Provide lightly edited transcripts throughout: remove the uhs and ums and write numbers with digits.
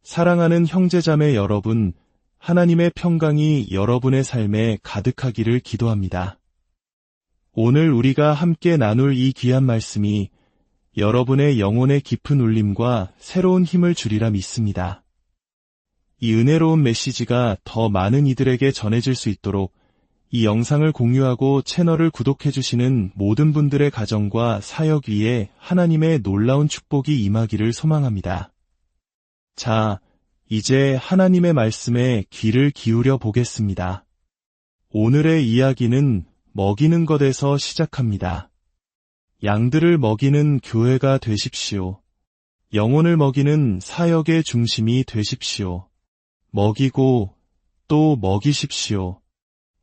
사랑하는 형제자매 여러분, 하나님의 평강이 여러분의 삶에 가득하기를 기도합니다. 오늘 우리가 함께 나눌 이 귀한 말씀이 여러분의 영혼의 깊은 울림과 새로운 힘을 주리라 믿습니다. 이 은혜로운 메시지가 더 많은 이들에게 전해질 수 있도록 이 영상을 공유하고 채널을 구독해주시는 모든 분들의 가정과 사역 위에 하나님의 놀라운 축복이 임하기를 소망합니다. 자, 이제 하나님의 말씀에 귀를 기울여 보겠습니다. 오늘의 이야기는 먹이는 것에서 시작합니다. 양들을 먹이는 교회가 되십시오. 영혼을 먹이는 사역의 중심이 되십시오. 먹이고 또 먹이십시오.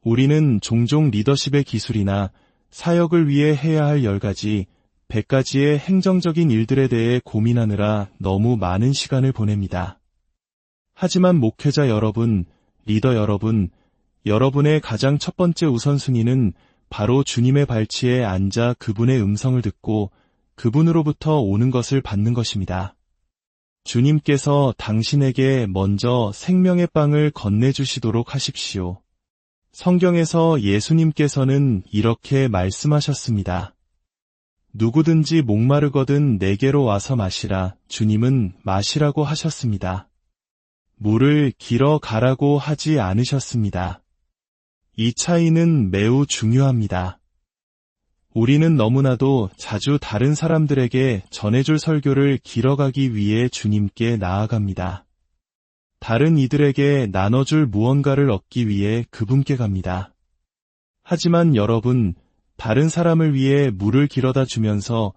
우리는 종종 리더십의 기술이나 사역을 위해 해야 할 10가지, 100가지의 행정적인 일들에 대해 고민하느라 너무 많은 시간을 보냅니다. 하지만 목회자 여러분, 리더 여러분, 여러분의 가장 첫 번째 우선순위는 바로 주님의 발치에 앉아 그분의 음성을 듣고 그분으로부터 오는 것을 받는 것입니다. 주님께서 당신에게 먼저 생명의 빵을 건네주시도록 하십시오. 성경에서 예수님께서는 이렇게 말씀하셨습니다. 누구든지 목마르거든 내게로 와서 마시라. 주님은 마시라고 하셨습니다. 물을 길어 가라고 하지 않으셨습니다. 이 차이는 매우 중요합니다. 우리는 너무나도 자주 다른 사람들에게 전해줄 설교를 길어가기 위해 주님께 나아갑니다. 다른 이들에게 나눠줄 무언가를 얻기 위해 그분께 갑니다. 하지만 여러분, 다른 사람을 위해 물을 길어다 주면서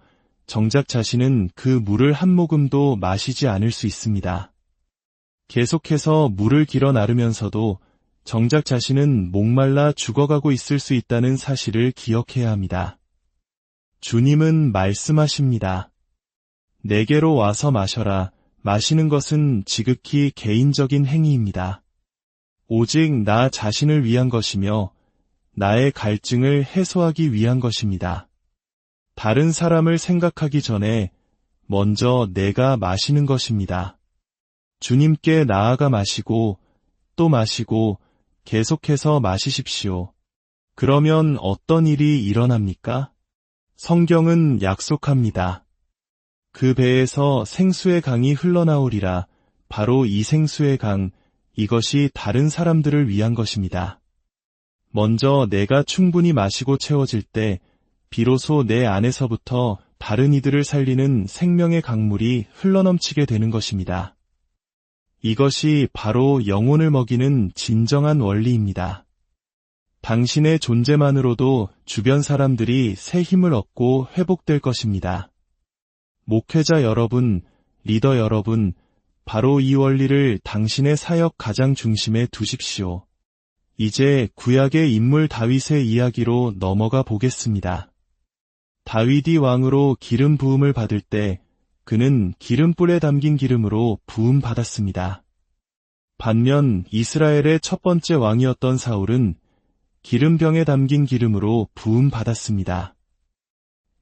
정작 자신은 그 물을 한 모금도 마시지 않을 수 있습니다. 계속해서 물을 길어 나르면서도 정작 자신은 목말라 죽어가고 있을 수 있다는 사실을 기억해야 합니다. 주님은 말씀하십니다. 내게로 와서 마셔라. 마시는 것은 지극히 개인적인 행위입니다. 오직 나 자신을 위한 것이며 나의 갈증을 해소하기 위한 것입니다. 다른 사람을 생각하기 전에 먼저 내가 마시는 것입니다. 주님께 나아가 마시고 또 마시고 계속해서 마시십시오. 그러면 어떤 일이 일어납니까? 성경은 약속합니다. 그 배에서 생수의 강이 흘러나오리라. 바로 이 생수의 강, 이것이 다른 사람들을 위한 것입니다. 먼저 내가 충분히 마시고 채워질 때 비로소 내 안에서부터 다른 이들을 살리는 생명의 강물이 흘러넘치게 되는 것입니다. 이것이 바로 영혼을 먹이는 진정한 원리입니다. 당신의 존재만으로도 주변 사람들이 새 힘을 얻고 회복될 것입니다. 목회자 여러분, 리더 여러분, 바로 이 원리를 당신의 사역 가장 중심에 두십시오. 이제 구약의 인물 다윗의 이야기로 넘어가 보겠습니다. 다윗이 왕으로 기름 부음을 받을 때 그는 기름불에 담긴 기름으로 부음 받았습니다. 반면 이스라엘의 첫 번째 왕이었던 사울은 기름병에 담긴 기름으로 부음 받았습니다.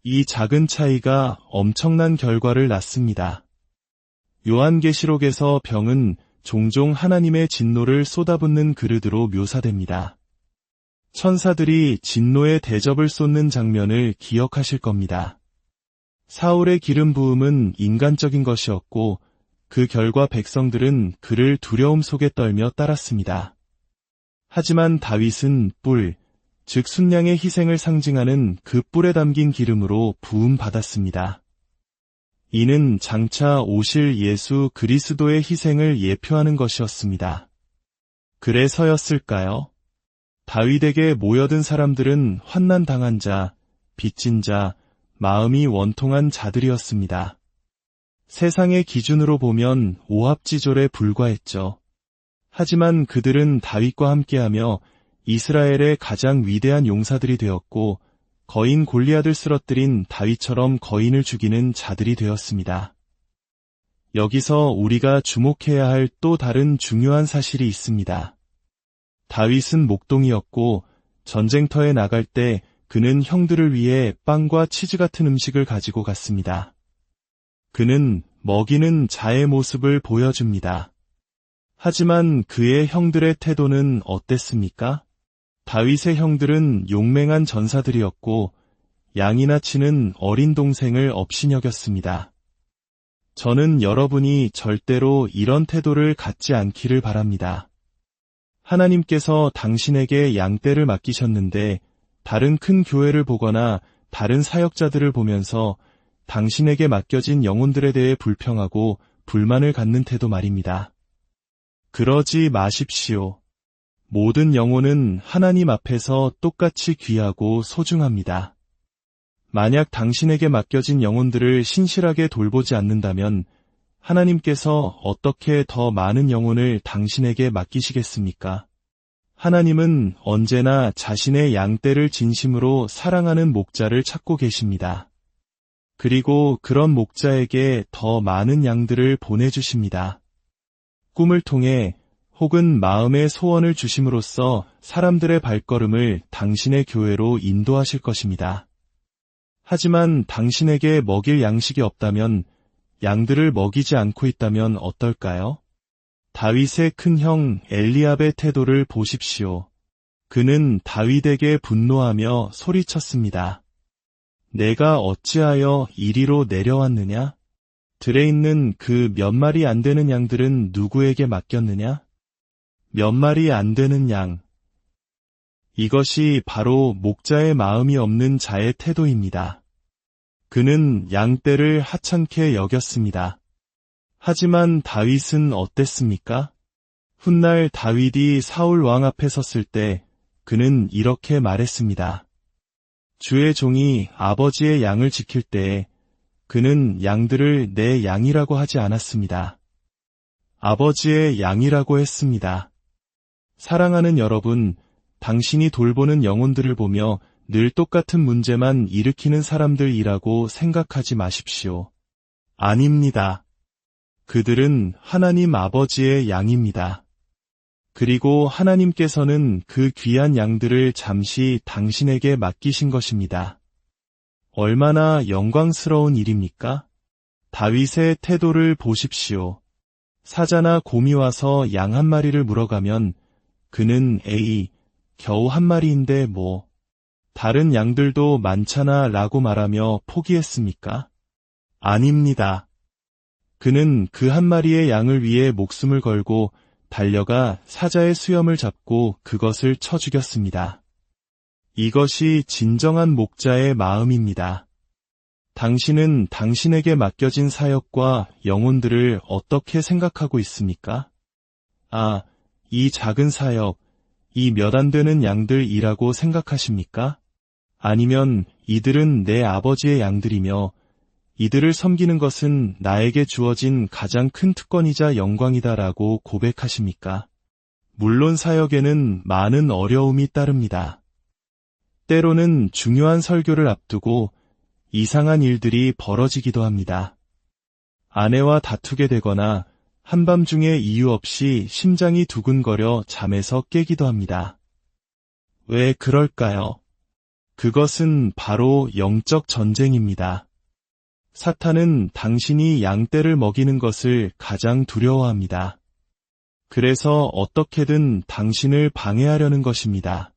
이 작은 차이가 엄청난 결과를 낳습니다. 요한계시록에서 병은 종종 하나님의 진노를 쏟아붓는 그릇으로 묘사됩니다. 천사들이 진노의 대접을 쏟는 장면을 기억하실 겁니다. 사울의 기름 부음은 인간적인 것이었고 그 결과 백성들은 그를 두려움 속에 떨며 따랐습니다. 하지만 다윗은 뿔, 즉 순양의 희생을 상징하는 그 뿔에 담긴 기름으로 부음 받았습니다. 이는 장차 오실 예수 그리스도의 희생을 예표하는 것이었습니다. 그래서였을까요? 다윗에게 모여든 사람들은 환난당한 자, 빚진 자, 마음이 원통한 자들이었습니다. 세상의 기준으로 보면 오합지졸에 불과했죠. 하지만 그들은 다윗과 함께하며 이스라엘의 가장 위대한 용사들이 되었고 거인 골리앗을 쓰러뜨린 다윗처럼 거인을 죽이는 자들이 되었습니다. 여기서 우리가 주목해야 할 또 다른 중요한 사실이 있습니다. 다윗은 목동이었고 전쟁터에 나갈 때 그는 형들을 위해 빵과 치즈 같은 음식을 가지고 갔습니다. 그는 먹이는 자의 모습을 보여줍니다. 하지만 그의 형들의 태도는 어땠습니까? 다윗의 형들은 용맹한 전사들이었고 양이나 치는 어린 동생을 업신여겼습니다. 저는 여러분이 절대로 이런 태도를 갖지 않기를 바랍니다. 하나님께서 당신에게 양떼를 맡기셨는데 다른 큰 교회를 보거나 다른 사역자들을 보면서 당신에게 맡겨진 영혼들에 대해 불평하고 불만을 갖는 태도 말입니다. 그러지 마십시오. 모든 영혼은 하나님 앞에서 똑같이 귀하고 소중합니다. 만약 당신에게 맡겨진 영혼들을 신실하게 돌보지 않는다면 하나님께서 어떻게 더 많은 영혼을 당신에게 맡기시겠습니까? 하나님은 언제나 자신의 양떼를 진심으로 사랑하는 목자를 찾고 계십니다. 그리고 그런 목자에게 더 많은 양들을 보내주십니다. 꿈을 통해 혹은 마음의 소원을 주심으로써 사람들의 발걸음을 당신의 교회로 인도하실 것입니다. 하지만 당신에게 먹일 양식이 없다면, 양들을 먹이지 않고 있다면 어떨까요? 다윗의 큰형 엘리압의 태도를 보십시오. 그는 다윗에게 분노하며 소리쳤습니다. 내가 어찌하여 이리로 내려왔느냐? 들에 있는 그 몇 마리 안 되는 양들은 누구에게 맡겼느냐? 몇 마리 안 되는 양. 이것이 바로 목자의 마음이 없는 자의 태도입니다. 그는 양떼를 하찮게 여겼습니다. 하지만 다윗은 어땠습니까? 훗날 다윗이 사울 왕 앞에 섰을 때 그는 이렇게 말했습니다. 주의 종이 아버지의 양을 지킬 때에 그는 양들을 내 양이라고 하지 않았습니다. 아버지의 양이라고 했습니다. 사랑하는 여러분, 당신이 돌보는 영혼들을 보며 늘 똑같은 문제만 일으키는 사람들이라고 생각하지 마십시오. 아닙니다. 그들은 하나님 아버지의 양입니다. 그리고 하나님께서는 그 귀한 양들을 잠시 당신에게 맡기신 것입니다. 얼마나 영광스러운 일입니까? 다윗의 태도를 보십시오. 사자나 곰이 와서 양 한 마리를 물어가면 그는 에이, 겨우 한 마리인데 뭐, 다른 양들도 많잖아 라고 말하며 포기했습니까? 아닙니다. 그는 그 한 마리의 양을 위해 목숨을 걸고 달려가 사자의 수염을 잡고 그것을 쳐 죽였습니다. 이것이 진정한 목자의 마음입니다. 당신은 당신에게 맡겨진 사역과 영혼들을 어떻게 생각하고 있습니까? 아, 이 작은 사역, 이 몇 안 되는 양들이라고 생각하십니까? 아니면 이들은 내 아버지의 양들이며 이들을 섬기는 것은 나에게 주어진 가장 큰 특권이자 영광이다라고 고백하십니까? 물론 사역에는 많은 어려움이 따릅니다. 때로는 중요한 설교를 앞두고 이상한 일들이 벌어지기도 합니다. 아내와 다투게 되거나 한밤중에 이유 없이 심장이 두근거려 잠에서 깨기도 합니다. 왜 그럴까요? 그것은 바로 영적 전쟁입니다. 사탄은 당신이 양떼를 먹이는 것을 가장 두려워합니다. 그래서 어떻게든 당신을 방해하려는 것입니다.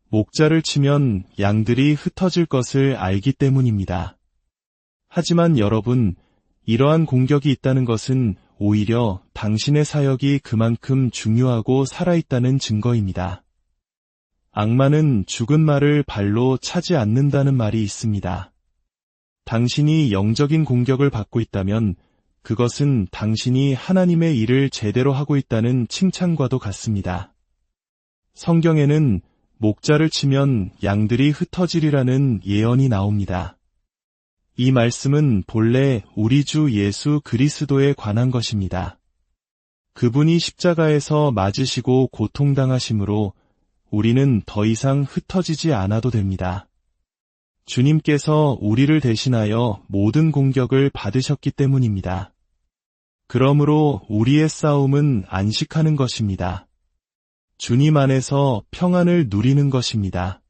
목자를 치면 양들이 흩어질 것을 알기 때문입니다. 하지만 여러분, 이러한 공격이 있다는 것은 오히려 당신의 사역이 그만큼 중요하고 살아있다는 증거입니다. 악마는 죽은 말을 발로 차지 않는다는 말이 있습니다. 당신이 영적인 공격을 받고 있다면 그것은 당신이 하나님의 일을 제대로 하고 있다는 칭찬과도 같습니다. 성경에는 목자를 치면 양들이 흩어지리라는 예언이 나옵니다. 이 말씀은 본래 우리 주 예수 그리스도에 관한 것입니다. 그분이 십자가에서 맞으시고 고통당하심으로 우리는 더 이상 흩어지지 않아도 됩니다. 주님께서 우리를 대신하여 모든 공격을 받으셨기 때문입니다. 그러므로 우리의 싸움은 안식하는 것입니다. 주님 안에서 평안을 누리는 것입니다.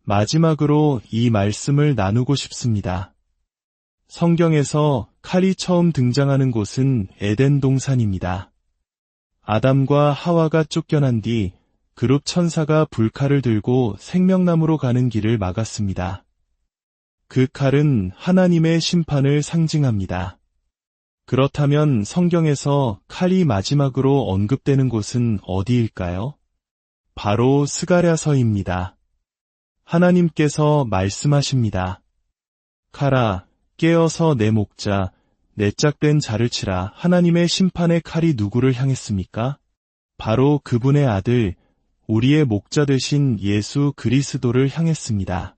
마지막으로 이 말씀을 나누고 싶습니다. 성경에서 칼이 처음 등장하는 곳은 에덴 동산입니다. 아담과 하와가 쫓겨난 뒤 그룹 천사가 불칼을 들고 생명나무로 가는 길을 막았습니다. 그 칼은 하나님의 심판을 상징합니다. 그렇다면 성경에서 칼이 마지막으로 언급되는 곳은 어디일까요? 바로 스가랴서입니다. 하나님께서 말씀하십니다. 칼아, 깨어서 내 목자, 내 짝된 자를 치라. 하나님의 심판의 칼이 누구를 향했습니까? 바로 그분의 아들, 우리의 목자 되신 예수 그리스도를 향했습니다.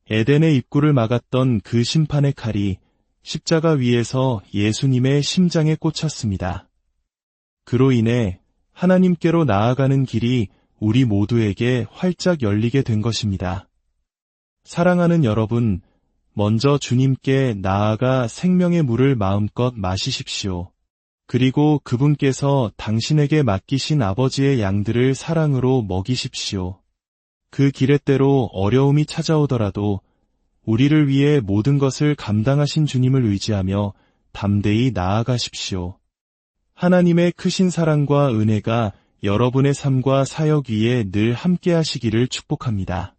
에덴의 입구를 막았던 그 심판의 칼이 십자가 위에서 예수님의 심장에 꽂혔습니다. 그로 인해 하나님께로 나아가는 길이 우리 모두에게 활짝 열리게 된 것입니다. 사랑하는 여러분, 먼저 주님께 나아가 생명의 물을 마음껏 마시십시오. 그리고 그분께서 당신에게 맡기신 아버지의 양들을 사랑으로 먹이십시오. 그 기렛대로 어려움이 찾아오더라도 우리를 위해 모든 것을 감당하신 주님을 의지하며 담대히 나아가십시오. 하나님의 크신 사랑과 은혜가 여러분의 삶과 사역 위에 늘 함께 하시기를 축복합니다.